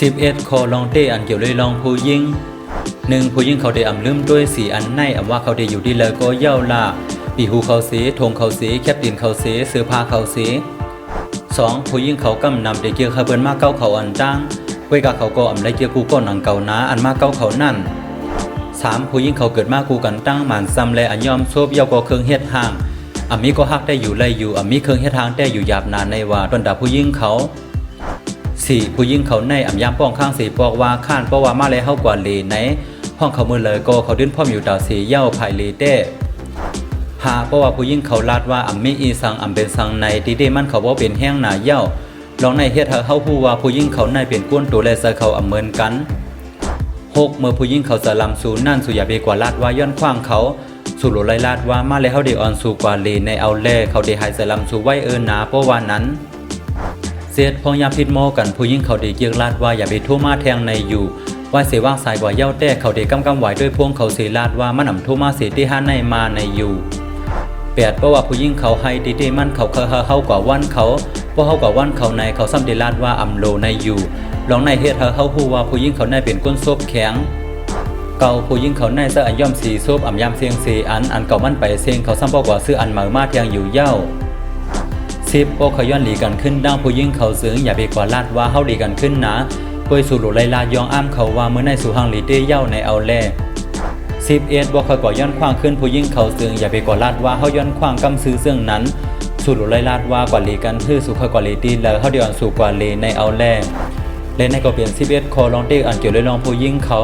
11 คอลองเตอันเกี่ยวเลยลองผู้ยิง1ผู้ยิงเขาได้ลืมด้วยสีอันในว่าเขาได้อยู่ดีเลยก็เย้าล่าปีหูเขาเสียธงเขาเสียแคปตินเขาเสียเสื้อผ้าเขาเสีย2ผู้ยิงเขากำนำได้เกี่ยวเขาเปิ้นมาเก้าเขาอันจ้างไว้กับเขาก็ได้เกี่ยวกูก็หนังเก่านาอันมาเก้าเขานั่น3ผู้ยิงเขาเกิดมากูกันตั้งหมันซ้ำและอันยอมโซบเย้าก็เครื่องเฮ็ดห่างมีก็ฮักได้อยู่ไล่อยู่มีเครื่องเฮ็ดทางได้อยู่หยาบนานในว่าต้นดาผู้ยิงเขา4ผู้ยิงเขาในยามป้องข้าง4บอกว่าข้านเพราะว่ามาแล้วเฮากว่าเลในห้องเขามือเลยก็เขาดิ้นพร้อมอยู่ดาวสีเย้าภายเลเต้5เพราะว่าผู้ยิงเขาลาดว่ามีอีสังเป็นสังในที่ได้มันเขาบ่เป็นแห้งหนาเย้าลองในเฮ็ดให้เฮาฮู้ว่าผู้ยิงเขาในเป็นก้นตัวและใส่เขาเหมือนกัน6เมื่อผู้ยิงเขาจะลำสู่นั่นสู่อย่าไปกว่าลาดว่าย้อนขว้างเขาสู่หลุไลลาดว่ามาแล้วเฮาได้อ่อนสู่กว่าเลในเอาแลเขาได้หายใส่ลำสู่ไว้หนาเพราะว่านั้นเสียดพองยามพิดโมกันผู้ยิงเขาได้เกียกลาดว่าอย่าไปโทมาแทงในอยู่ว่าเสว่างสายกว่าเย้าแต่เขาได้กำไหวด้วยพวงเขาเสลาดว่ามันโทมาเสที่5ในมาในอยู่8เพราะว่าผู้ยิงเขาให้ดีๆมันเขาเฮากว่าวันเขาเพราะเฮากว่าวันเขาในเขาซ้ำได้ลาดว่าโลในอยู่ลองในเฮ็ดเฮาฮู้ว่าผู้ยิงเขาในเป็นก้นซบแข็งเก่าผู้ยิงเขาในซะย่อมสีซบยามเสียงสีอันเก่ามันไปเสียงเขาซ้ำบอกว่าซื้ออันมาเทียงอยู่เย้า10โอขย้อนหลีกันขึ้นดังผู้ยิงเขาซึ้งอย่าไปกว่าลาดว่าเฮาหลีกันขึ้นนะป่วยสู่หลุไลลายองอ้ามเขาว่ามื้อในสู่หังหลีเต้เย้าในเอาแล11บ่ค่อยก่อย้อนขว้างขึ้นผู้ยิงเขาซึ้งอย่าไปกว่าลาดว่าเฮาย้อนขว้างกำซื้อเสื่องนั้นสู่หลุไลลาดว่ากว่าหลีกันคือสู่ค่อยกว่าหลีตีแล้วเฮาเดี๋ยวสู่กว่าเลในเอาแลและในก็เป็น11คอลองเตอันเกี่ยวเลยลองผู้ยิงเขา